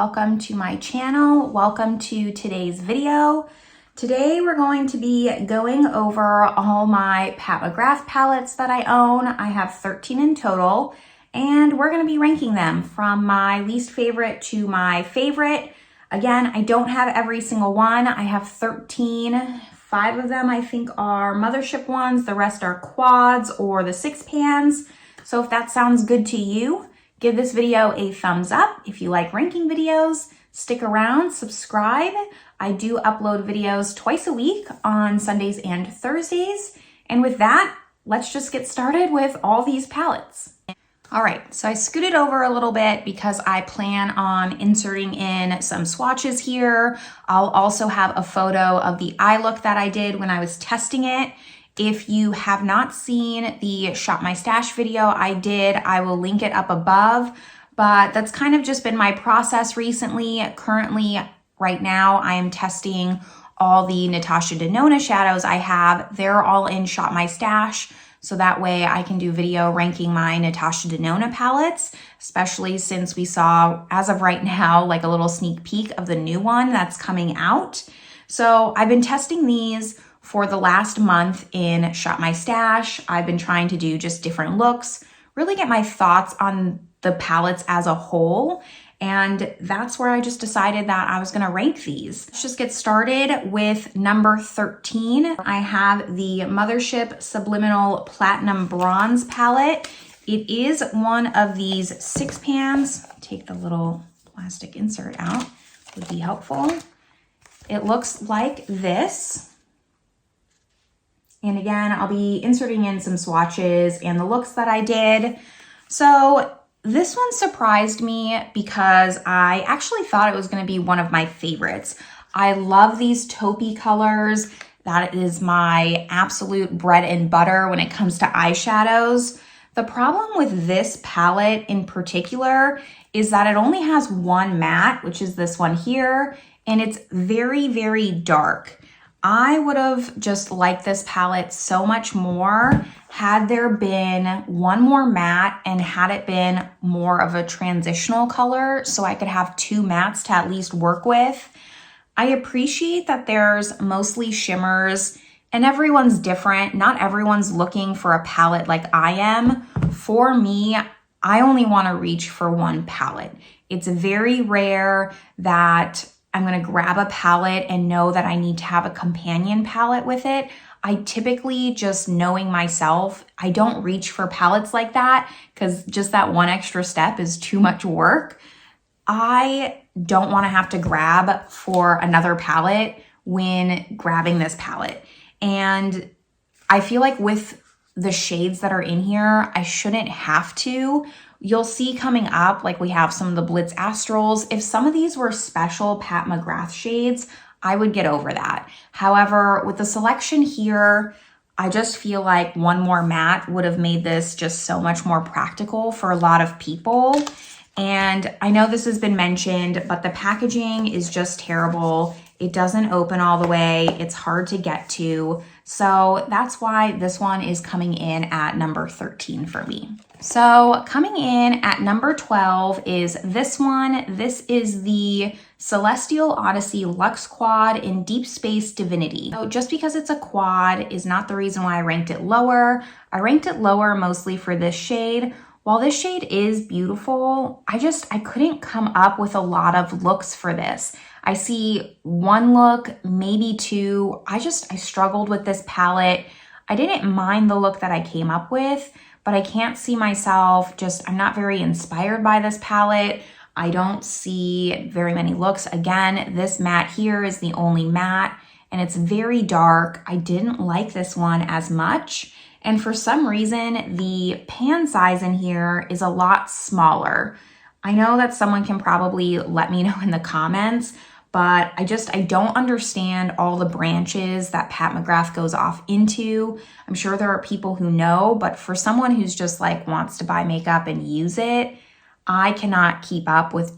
welcome to my channel. Welcome to today's video. Today we're going to be going over all my Pat McGrath palettes that I own. I have 13 in total, and we're going to be ranking them from my least favorite to my favorite. Again, I don't have every single one. I have 13. 5 of them I think are Mothership ones. The rest are quads or the 6 pans. So if that sounds good to you, give this video a thumbs up. If you like ranking videos, stick around, subscribe. I do upload videos twice a week on Sundays and Thursdays. And with that, let's just get started with all these palettes. All right, so I scooted over a little bit because I plan on inserting in some swatches here. I'll also have a photo of the eye look that I did when I was testing it. If you have not seen the Shop My Stash video I did, I will link it up above, but that's kind of just been my process recently. Currently, right now, I am testing all the Natasha Denona shadows I have. They're all in Shop My Stash, so that way I can do video ranking my Natasha Denona palettes, especially since we saw, as of right now, like a little sneak peek of the new one that's coming out. So I've been testing these for the last month in Shop My Stash. I've been trying to do just different looks, really get my thoughts on the palettes as a whole. And that's where I just decided that I was gonna rank these. Let's just get started with number 13. I have the Mothership Subliminal Platinum Bronze palette. It is one of these 6 pans. Take the little plastic insert out, would be helpful. It looks like this. And again, I'll be inserting in some swatches and the looks that I did. So this one surprised me because I actually thought it was gonna be one of my favorites. I love these taupey colors. That is my absolute bread and butter when it comes to eyeshadows. The problem with this palette in particular is that it only has one matte, which is this one here, and it's very, very dark. I would have just liked this palette so much more had there been one more matte and had it been more of a transitional color so I could have 2 mattes to at least work with. I appreciate that there's mostly shimmers and everyone's different. Not everyone's looking for a palette like I am. For me, I only want to reach for one palette. It's very rare that I'm gonna grab a palette and know that I need to have a companion palette with it. I typically, just knowing myself, I don't reach for palettes like that because just that one extra step is too much work. I don't wanna have to grab for another palette when grabbing this palette. And I feel like with the shades that are in here, I shouldn't have to. You'll see coming up, like we have some of the Blitz Astrals. If some of these were special Pat McGrath shades, I would get over that. However, with the selection here, I just feel like one more matte would have made this just so much more practical for a lot of people. And I know this has been mentioned, but the packaging is just terrible. It doesn't open all the way. It's hard to get to. So that's why this one is coming in at number 13 for me. So coming in at number 12 is this one. This is the Celestial Odyssey Luxe Quad in Deep Space Divinity. So just because it's a quad is not the reason why I ranked it lower. I ranked it lower mostly for this shade. While this shade is beautiful, I couldn't come up with a lot of looks for this. I see one look, maybe 2. I struggled with this palette. I didn't mind the look that I came up with, but I can't see myself I'm not very inspired by this palette. I don't see very many looks. Again, this matte here is the only matte, and it's very dark. I didn't like this one as much. And for some reason, the pan size in here is a lot smaller. I know that someone can probably let me know in the comments, but I don't understand all the branches that Pat McGrath goes off into. I'm sure there are people who know, but for someone who's just like wants to buy makeup and use it, I cannot keep up with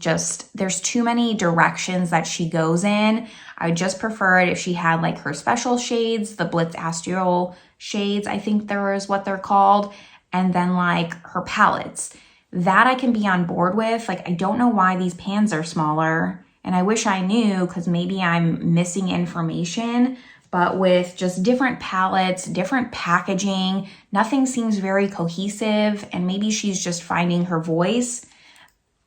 there's too many directions that she goes in. I would just prefer it if she had like her special shades, the Blitz Astral shades, I think there is what they're called, and then like her palettes. that I can be on board with. Like, I don't know why these pans are smaller, and I wish I knew, because maybe I'm missing information, but with just different palettes, different packaging, nothing seems very cohesive, and maybe she's just finding her voice.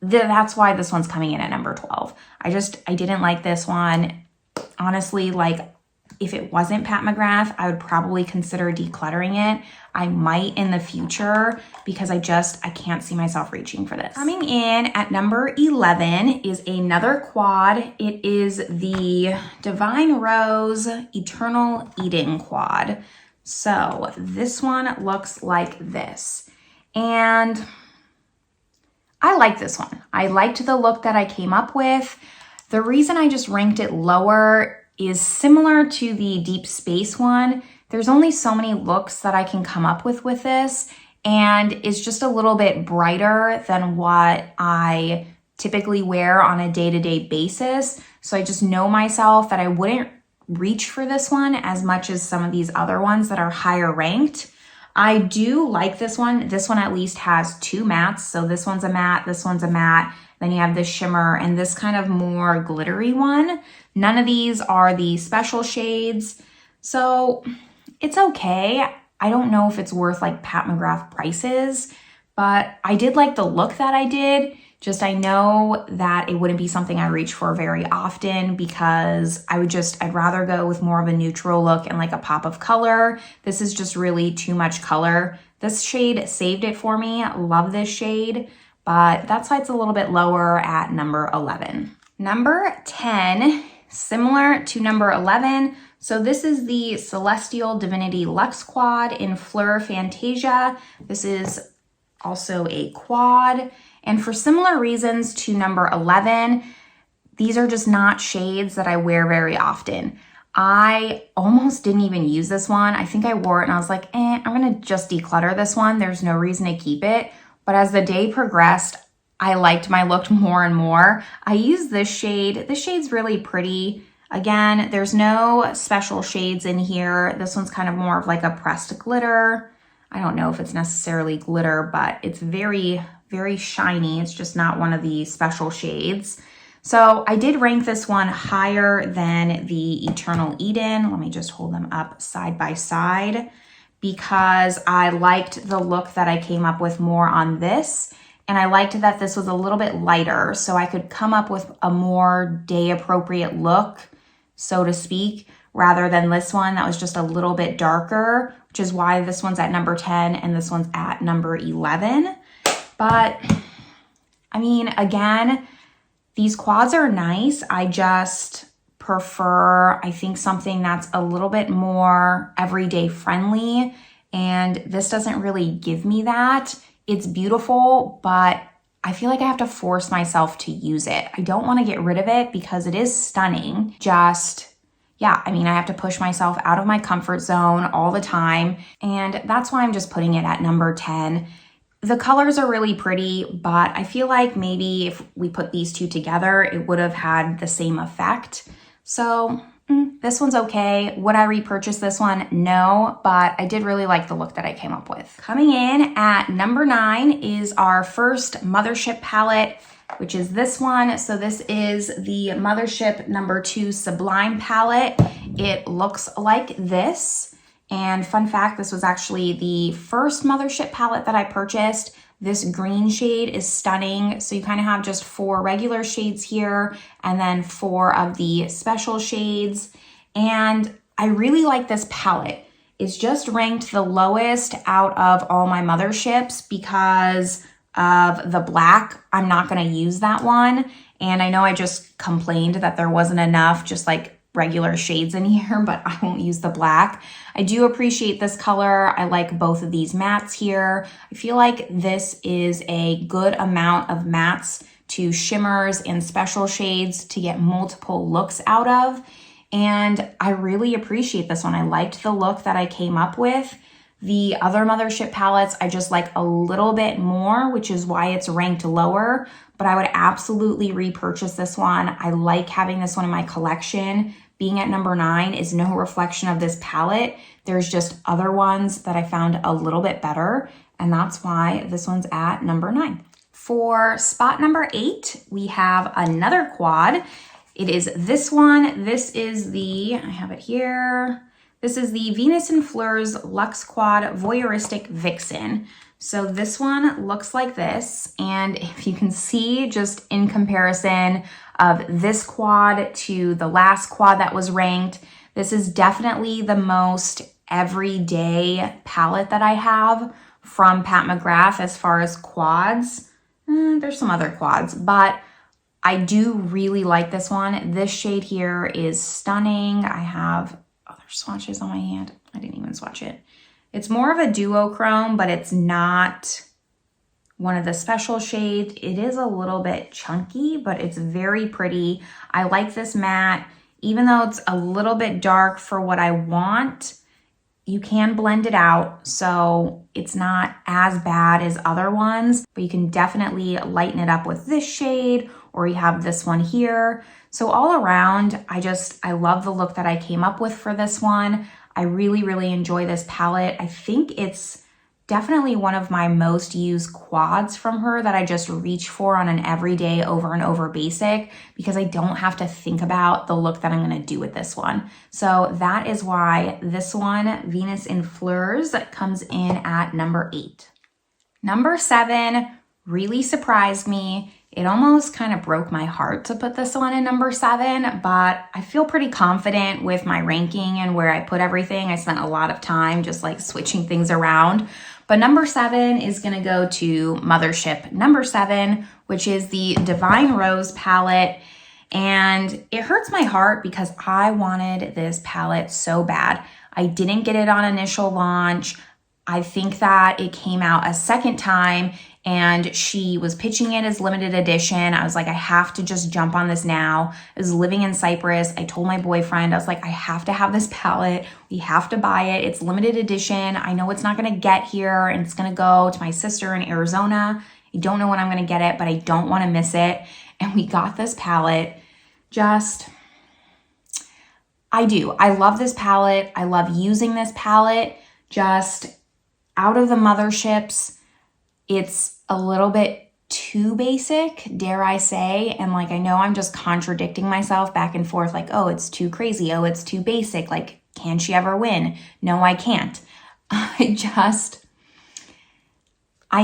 That's why this one's coming in at number 12. I didn't like this one. Honestly, like, if it wasn't Pat McGrath, I would probably consider decluttering it. I might in the future, because I can't see myself reaching for this. Coming in at number 11 is another quad. It is the Divine Rose Eternal Eden quad. So this one looks like this. And I like this one. I liked the look that I came up with. The reason I just ranked it lower is similar to the Deep Space one. There's only so many looks that I can come up with this, and it's just a little bit brighter than what I typically wear on a day-to-day basis. So I just know myself that I wouldn't reach for this one as much as some of these other ones that are higher ranked. I do like this one. This one at least has two mattes. So this one's a matte, this one's a matte. Then you have this shimmer and this kind of more glittery one. None of these are the special shades. So it's okay. I don't know if it's worth like Pat McGrath prices, but I did like the look that I did. Just I know that it wouldn't be something I reach for very often, because I'd rather go with more of a neutral look and like a pop of color. This is just really too much color. This shade saved it for me. Love this shade, but that's why it's a little bit lower at number 11. Number 10, similar to number 11. So this is the Celestial Divinity Luxe Quad in Fleur Fantasia. This is also a quad. And for similar reasons to number 11, these are just not shades that I wear very often. I almost didn't even use this one. I think I wore it and I was like, I'm gonna just declutter this one. There's no reason to keep it. But as the day progressed, I liked my look more and more. I used this shade. This shade's really pretty. Again, there's no special shades in here. This one's kind of more of like a pressed glitter. I don't know if it's necessarily glitter, but it's very, very shiny. It's just not one of the special shades. So I did rank this one higher than the Eternal Eden. Let me just hold them up side by side, because I liked the look that I came up with more on this. And I liked that this was a little bit lighter, so I could come up with a more day appropriate look, so to speak, rather than this one that was just a little bit darker, which is why this one's at number 10 and this one's at number 11. But I mean, again, these quads are nice. I just prefer, I think, something that's a little bit more everyday friendly. And this doesn't really give me that. It's beautiful, but I feel like I have to force myself to use it. I don't want to get rid of it because it is stunning. Yeah, I mean, I have to push myself out of my comfort zone all the time. And that's why I'm just putting it at number 10. The colors are really pretty, but I feel like maybe if we put these two together, it would have had the same effect. So this one's okay. Would I repurchase this one? No, but I did really like the look that I came up with. Coming in at number 9 is our first Mothership palette, which is this one. So this is the Mothership number 2 Sublime palette. It looks like this. And fun fact, this was actually the first Mothership palette that I purchased. This green shade is stunning. So you kind of have just 4 regular shades here and then 4 of the special shades. And I really like this palette. It's just ranked the lowest out of all my Motherships because of the black. I'm not going to use that one. And I know I just complained that there wasn't enough just like regular shades in here, but I won't use the black. I do appreciate this color. I like both of these mattes here. I feel like this is a good amount of mattes to shimmers and special shades to get multiple looks out of. And I really appreciate this one. I liked the look that I came up with. The other Mothership palettes, I just like a little bit more, which is why it's ranked lower, but I would absolutely repurchase this one. I like having this one in my collection. Being at number 9 is no reflection of this palette. There's just other ones that I found a little bit better, and that's why this one's at number 9. For spot number 8, we have another quad. It is this one. This is the, I have it here. This is the Venus in Fleurs Luxe Quad Voyeuristic Vixen. So this one looks like this. And if you can see, just in comparison of this quad to the last quad that was ranked, this is definitely the most everyday palette that I have from Pat McGrath as far as quads. There's some other quads, but I do really like this one. This shade here is stunning. I have other swatches on my hand. I didn't even swatch it. It's more of a duochrome, but it's not one of the special shades. It is a little bit chunky, but it's very pretty. I like this matte. Even though it's a little bit dark for what I want, you can blend it out, so it's not as bad as other ones, but you can definitely lighten it up with this shade, or you have this one here. So all around, I love the look that I came up with for this one. I really, really enjoy this palette. I think it's definitely one of my most used quads from her that I just reach for on an everyday over and over basic, because I don't have to think about the look that I'm gonna do with this one. So that is why this one, Venus in Fleurs, comes in at number 8. Number 7 really surprised me. It almost kind of broke my heart to put this one in number 7, but I feel pretty confident with my ranking and where I put everything. I spent a lot of time just like switching things around. But number 7 is gonna go to Mothership number 7, which is the Divine Rose palette. And it hurts my heart because I wanted this palette so bad. I didn't get it on initial launch. I think that it came out a second time and she was pitching it as limited edition. I was like, I have to just jump on this now. I was living in Cyprus. I told my boyfriend, I was like, I have to have this palette. We have to buy it. It's limited edition. I know it's not gonna get here and it's gonna go to my sister in Arizona. I don't know when I'm gonna get it, but I don't wanna miss it. And we got this palette. I do. I love this palette. I love using this palette. Just out of the Motherships, it's a little bit too basic, dare I say. And like, I know I'm just contradicting myself back and forth, like, oh, it's too crazy. Oh, it's too basic. Like, can she ever win? No, I can't. I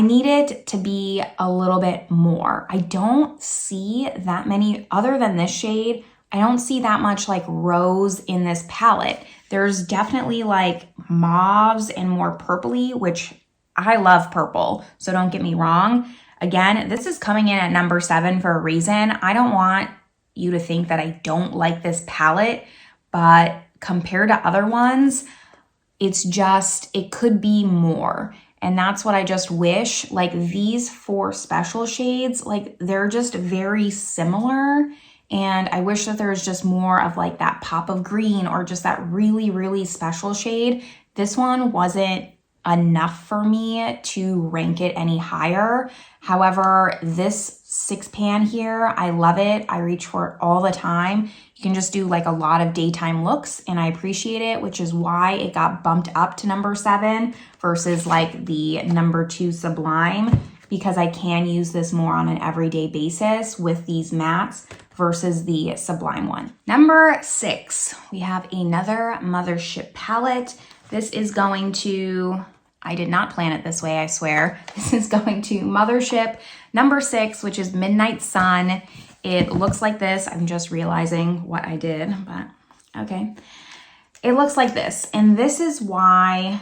need it to be a little bit more. I don't see that many, other than this shade, I don't see that much like rose in this palette. There's definitely like mauves and more purpley, which I love purple, so don't get me wrong. Again, this is coming in at number 7 for a reason. I don't want you to think that I don't like this palette, but compared to other ones, it's just, it could be more. And that's what I just wish. Like these 4 special shades, like they're just very similar. And I wish that there was just more of like that pop of green or just that really, really special shade. This one wasn't enough for me to rank it any higher. However, this 6-pan here, I love it. I reach for it all the time. You can just do like a lot of daytime looks and I appreciate it, which is why it got bumped up to number 7 versus like the number 2 Sublime, because I can use this more on an everyday basis with these mattes versus the Sublime one. Number 6, we have another Mothership palette. This is going to, I did not plan it this way, I swear. This is going to Mothership number 6, which is Midnight Sun. It looks like this. I'm just realizing what I did, but okay. It looks like this, and this is why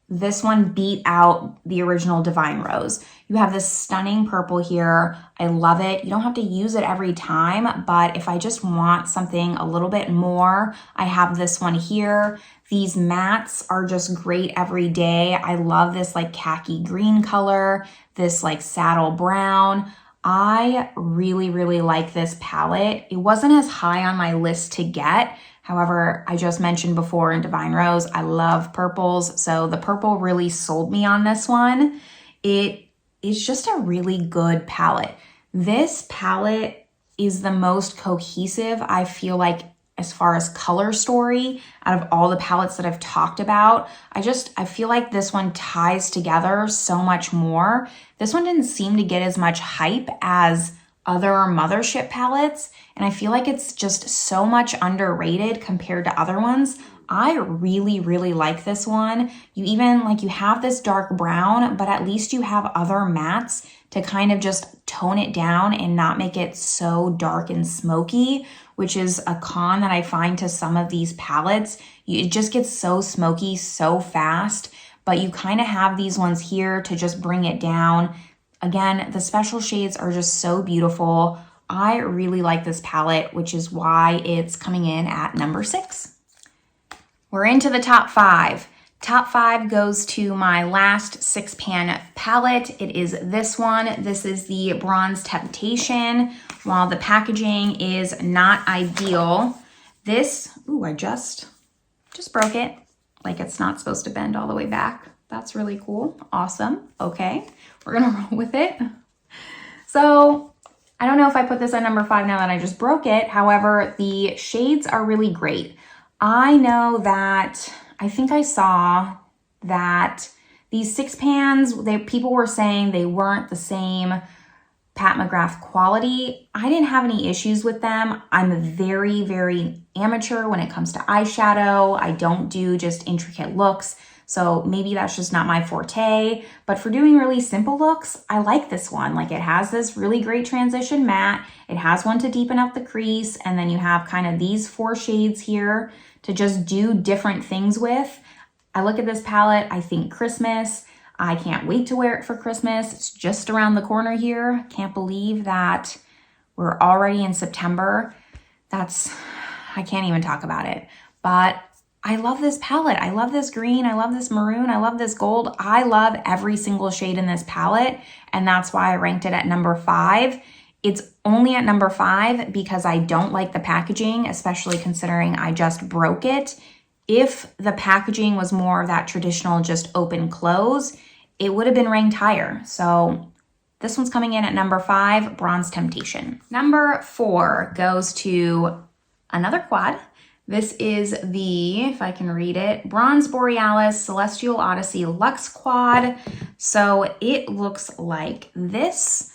this one beat out the original Divine Rose. You have this stunning purple here. I love it. You don't have to use it every time, but if I just want something a little bit more, I have this one here. These mattes are just great every day. I love this like khaki green color, this like saddle brown. I really, really like this palette. It wasn't as high on my list to get. However, I just mentioned before in Divine Rose, I love purples. So the purple really sold me on this one. It is just a really good palette. This palette is the most cohesive I feel like as far as color story out of all the palettes that I've talked about. I feel like this one ties together so much more. This one didn't seem to get as much hype as other Mothership palettes, and I feel like it's just so much underrated compared to other ones. I really, really like this one. You even, like, you have this dark brown, but at least you have other mattes to kind of just tone it down and not make it so dark and smoky, which is a con that I find to some of these palettes. It just gets so smoky so fast, but you kind of have these ones here to just bring it down. Again, the special shades are just so beautiful. I really like this palette, which is why it's coming in at number 6. We're into the top 5. Top 5 goes to my last 6-pan palette. It is this one. This is the Bronze Temptation. While the packaging is not ideal, this, ooh, I just broke it. Like, it's not supposed to bend all the way back. That's really cool. Awesome. Okay, we're gonna roll with it. So I don't know if I put this at number 5 now that I just broke it. However, the shades are really great. I know that, I think I saw that these 6-pans, people were saying they weren't the same Pat McGrath quality. I didn't have any issues with them. I'm very, very amateur when it comes to eyeshadow. I don't do just intricate looks. So maybe that's just not my forte, but for doing really simple looks, I like this one. Like, it has this really great transition matte. It has one to deepen up the crease. And then you have kind of these 4 shades here to just do different things with. I look at this palette, I think Christmas. I can't wait to wear it for Christmas. It's just around the corner here. Can't believe that we're already in September. I can't even talk about it. But I love this palette. I love this green. I love this maroon. I love this gold. I love every single shade in this palette. And that's why I ranked it at number 5. It's only at number 5 because I don't like the packaging, especially considering I just broke it. If the packaging was more of that traditional just open close, it would have been ranked higher. So this one's coming in at number 5, Bronze Temptation. Number 4 goes to another quad. This is the, if I can read it, Bronze Borealis Celestial Odyssey Luxe Quad. So it looks like this.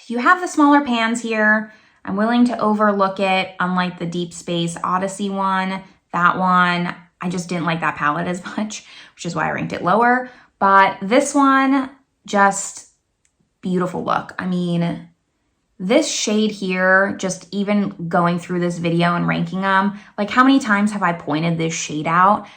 You have the smaller pans here. I'm willing to overlook it, unlike the Deep Space Odyssey one. That one, I just didn't like that palette as much, which is why I ranked it lower. But this one, just beautiful look. I mean, this shade here, just even going through this video and ranking them, like, how many times have I pointed this shade out?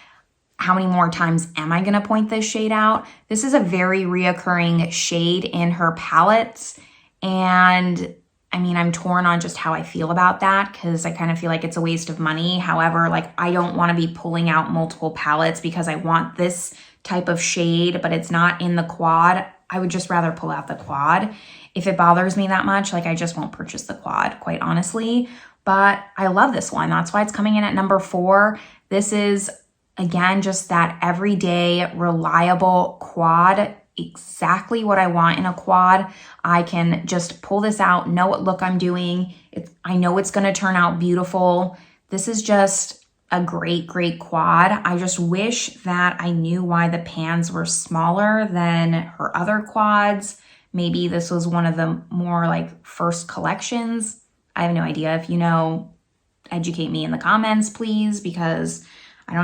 How many more times am I gonna point this shade out? This is a very reoccurring shade in her palettes. And I mean, I'm torn on just how I feel about that, because I kind of feel like it's a waste of money. However, like, I don't want to be pulling out multiple palettes because I want this type of shade, but it's not in the quad. I would just rather pull out the quad. If it bothers me that much, like, I just won't purchase the quad, quite honestly. But I love this one. That's why it's coming in at number 4. This is, again, just that everyday, reliable quad. Exactly what I want in a quad. I can just pull this out, know what look I'm doing. I know it's going to turn out beautiful. This is just a great, great quad. I just wish that I knew why the pans were smaller than her other quads. Maybe this was one of the more like first collections. I have no idea. If you know, educate me in the comments, please, because I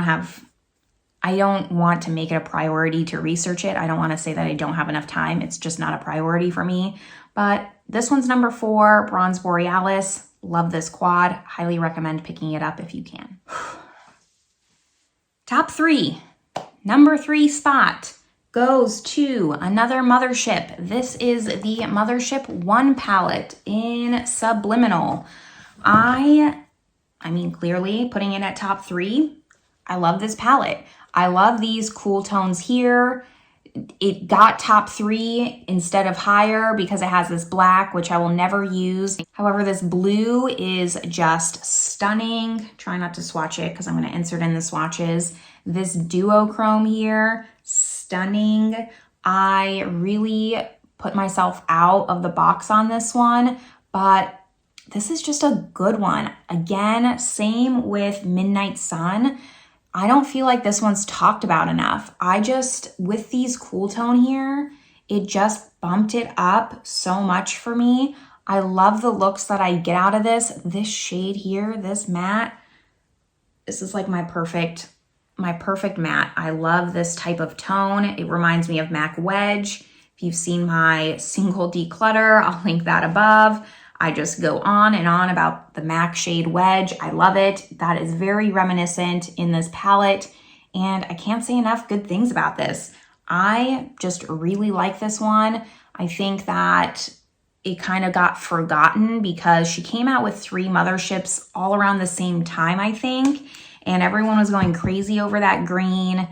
don't want to make it a priority to research it. I don't want to say that I don't have enough time. It's just not a priority for me. But this one's number 4, Bronze Borealis. Love this quad. Highly recommend picking it up if you can. Top 3. Number 3 spot goes to another Mothership. This is the Mothership 1 palette in Subliminal. I mean, clearly putting it at top 3. I love this palette. I love these cool tones here. It got top 3 instead of higher because it has this black, which I will never use. However, this blue is just stunning. Try not to swatch it because I'm going to insert in the swatches. This duochrome here, stunning. I really put myself out of the box on this one, but this is just a good one. Again, same with Midnight Sun. I don't feel like this one's talked about enough. With these cool tone here, it just bumped it up so much for me. I love the looks that I get out of this. This shade here, this matte, this is like my perfect matte. I love this type of tone. It reminds me of MAC Wedge. If you've seen my single declutter, I'll link that above. I just go on and on about the MAC shade Wedge. I love it. That is very reminiscent in this palette, and I can't say enough good things about this. I just really like this one. I think that it kind of got forgotten because she came out with 3 Motherships all around the same time, I think, and everyone was going crazy over that green.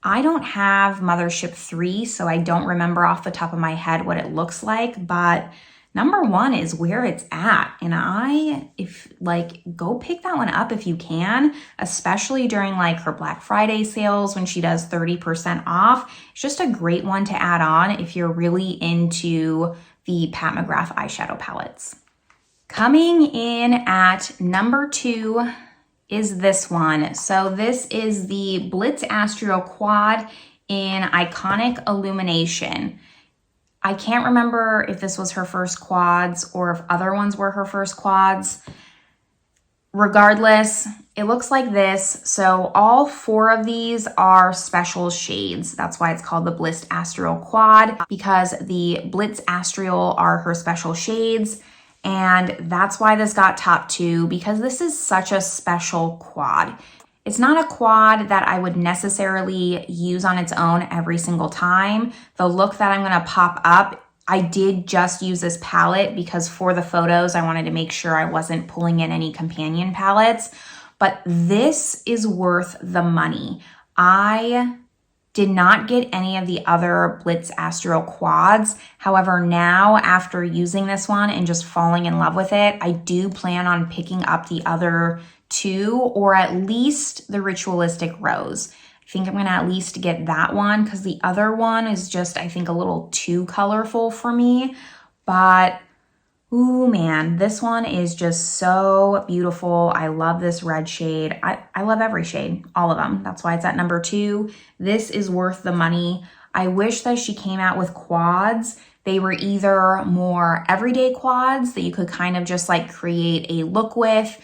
I don't have Mothership 3, so I don't remember off the top of my head what it looks like, but number 1 is where it's at. And go pick that one up if you can, especially during like her Black Friday sales when she does 30% off. It's just a great one to add on if you're really into the Pat McGrath eyeshadow palettes. Coming in at number 2 is this one. So this is the Blitz Astral Quad in Iconic Illumination. I can't remember if this was her first quads or if other ones were her first quads. Regardless, it looks like this. So all 4 of these are special shades. That's why it's called the Blitz Astral Quad, because the Blitz Astral are her special shades. And that's why this got top 2, because this is such a special quad. It's not a quad that I would necessarily use on its own every single time. The look that I'm gonna pop up, I did just use this palette because for the photos, I wanted to make sure I wasn't pulling in any companion palettes, but this is worth the money. I did not get any of the other Blitz Astral quads. However, now after using this one and just falling in love with it, I do plan on picking up the other 2, or at least the Ritualistic Rose. I think I'm gonna at least get that one because the other one is just, I think, a little too colorful for me. But, ooh man, this one is just so beautiful. I love this red shade. I love every shade, all of them. That's why it's at number 2. This is worth the money. I wish that she came out with quads. They were either more everyday quads that you could kind of just like create a look with,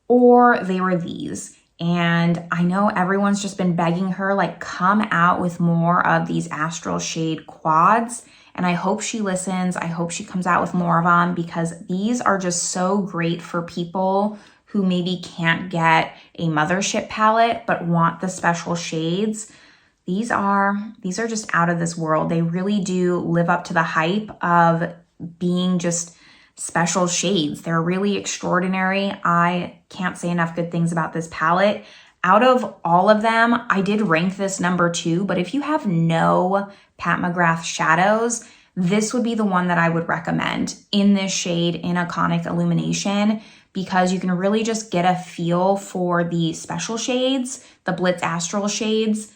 or they were these. And I know everyone's just been begging her, like, come out with more of these astral shade quads. And I hope she listens. I hope she comes out with more of them, because these are just so great for people who maybe can't get a Mothership palette but want the special shades. These are just out of this world. They really do live up to the hype of being just special shades. They're really extraordinary. I can't say enough good things about this palette. Out of all of them, I did rank this number 2, but if you have no Pat McGrath shadows, this would be the one that I would recommend in this shade in Iconic Illumination, because you can really just get a feel for the special shades, the Blitz Astral shades,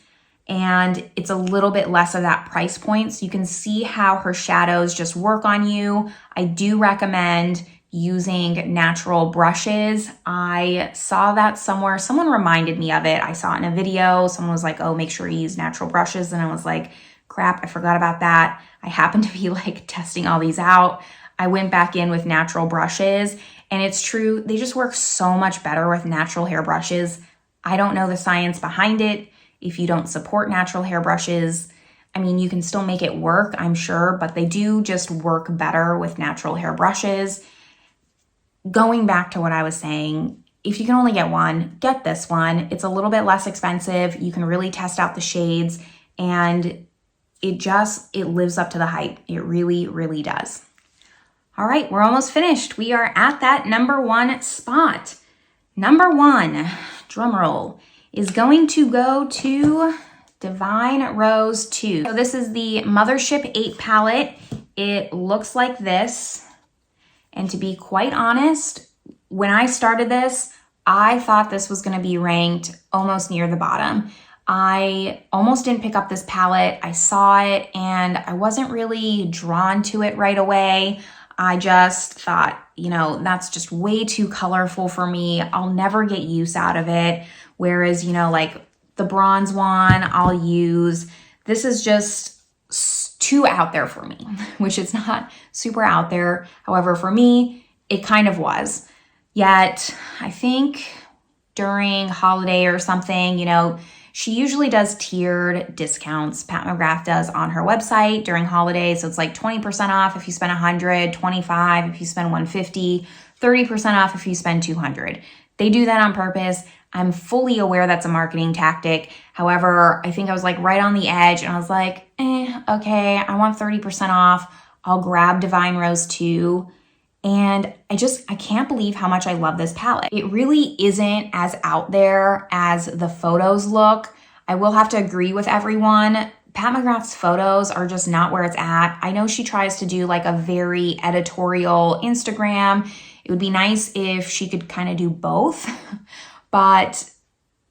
and it's a little bit less of that price point. So you can see how her shadows just work on you. I do recommend using natural brushes. I saw that somewhere. Someone reminded me of it. I saw it in a video. Someone was like, oh, make sure you use natural brushes. And I was like, crap, I forgot about that. I happened to be like testing all these out. I went back in with natural brushes, and it's true. They just work so much better with natural hair brushes. I don't know the science behind it. If you don't support natural hair brushes, I mean, you can still make it work, I'm sure, but they do just work better with natural hair brushes. Going back to what I was saying, if you can only get one, get this one. It's a little bit less expensive. You can really test out the shades, and it lives up to the hype. It really, really does. All right, we're almost finished. We are at that number 1 spot. Number 1, drum roll, is going to go to Divine Rose 2. So this is the Mothership 8 palette. It looks like this. And to be quite honest, when I started this, I thought this was gonna be ranked almost near the bottom. I almost didn't pick up this palette. I saw it and I wasn't really drawn to it right away. I just thought, you know, that's just way too colorful for me. I'll never get use out of it. Whereas, you know, like the bronze one I'll use. This is just too out there for me, which is not super out there. However, for me, it kind of was. Yet, I think during holiday or something, you know, she usually does tiered discounts. Pat McGrath does on her website during holidays. So it's like 20% off if you spend $100, 25 if you spend $150, 30% off if you spend $200. They do that on purpose. I'm fully aware that's a marketing tactic. However, I think I was like right on the edge and I was like, okay, I want 30% off. I'll grab Divine Rose 2. And I can't believe how much I love this palette. It really isn't as out there as the photos look. I will have to agree with everyone. Pat McGrath's photos are just not where it's at. I know she tries to do like a very editorial Instagram. It would be nice if she could kind of do both, but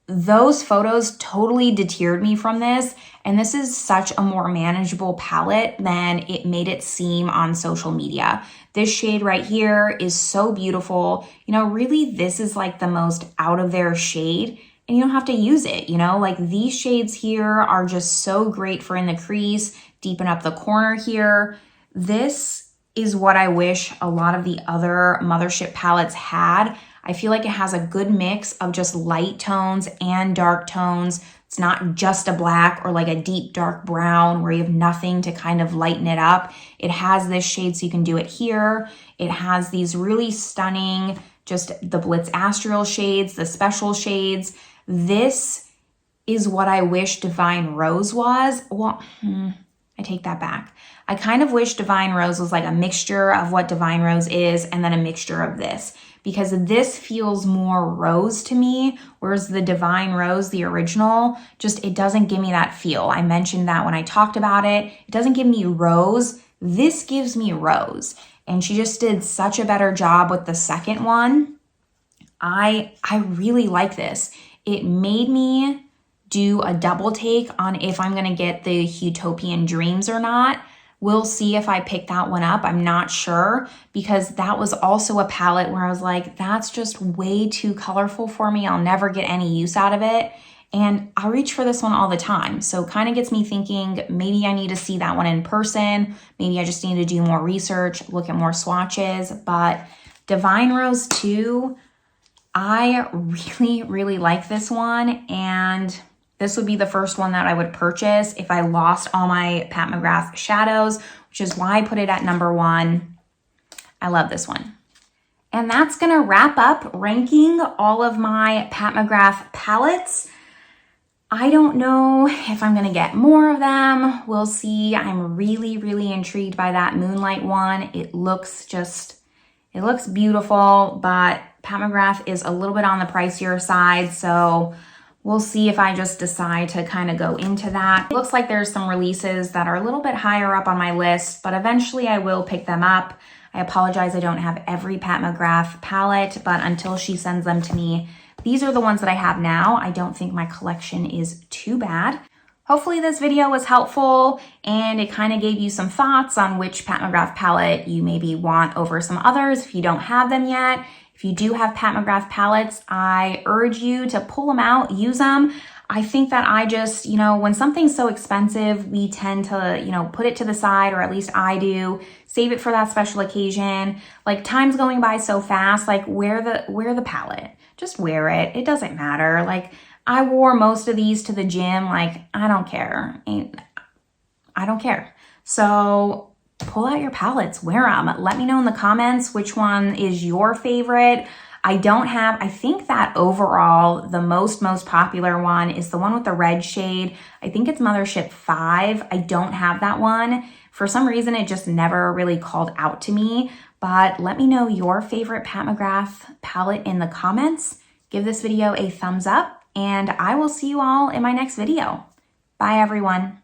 those photos totally deterred me from this. And this is such a more manageable palette than it made it seem on social media. This shade right here is so beautiful. You know, really, this is like the most out of their shade and you don't have to use it, you know? Like these shades here are just so great for in the crease, deepen up the corner here. This is what I wish a lot of the other Mothership palettes had. I feel like it has a good mix of just light tones and dark tones. It's not just a black or like a deep dark brown where you have nothing to kind of lighten it up. It has this shade so you can do it here. It has these really stunning, just the Blitz Astral shades, the special shades. This is what I wish Divine Rose was. Well, I take that back. I kind of wish Divine Rose was like a mixture of what Divine Rose is and then a mixture of this, because this feels more rose to me, whereas the Divine Rose, the original, it doesn't give me that feel. I mentioned that when I talked about it. It doesn't give me rose. This gives me rose. And she just did such a better job with the second one. I really like this. It made me do a double take on if I'm gonna get the Utopian Dreams or not. We'll see if I pick that one up. I'm not sure, because that was also a palette where I was like, that's just way too colorful for me. I'll never get any use out of it. And I reach for this one all the time. So kind of gets me thinking, maybe I need to see that one in person. Maybe I just need to do more research, look at more swatches. But Divine Rose 2, I really, really like this one. And this would be the first one that I would purchase if I lost all my Pat McGrath shadows, which is why I put it at number 1. I love this one. And that's gonna wrap up ranking all of my Pat McGrath palettes. I don't know if I'm gonna get more of them. We'll see. I'm really, really intrigued by that Moonlight one. It looks beautiful, but Pat McGrath is a little bit on the pricier side, so we'll see if I just decide to kind of go into that. It looks like there's some releases that are a little bit higher up on my list, but eventually I will pick them up. I apologize I don't have every Pat McGrath palette, but until she sends them to me, these are the ones that I have now. I don't think my collection is too bad. Hopefully this video was helpful and it kind of gave you some thoughts on which Pat McGrath palette you maybe want over some others if you don't have them yet. If you do have Pat McGrath palettes, I urge you to pull them out, use them. I think that I just, when something's so expensive, we tend to, put it to the side, or at least I do, save it for that special occasion. Like time's going by so fast, like wear the palette, just wear it. It doesn't matter. Like I wore most of these to the gym. Like I don't care. I don't care. So pull out your palettes, wear them. Let me know in the comments which one is your favorite. I think that overall, the most popular one is the one with the red shade. I think it's Mothership 5. I don't have that one. For some reason, it just never really called out to me. But let me know your favorite Pat McGrath palette in the comments. Give this video a thumbs up, and I will see you all in my next video. Bye, everyone.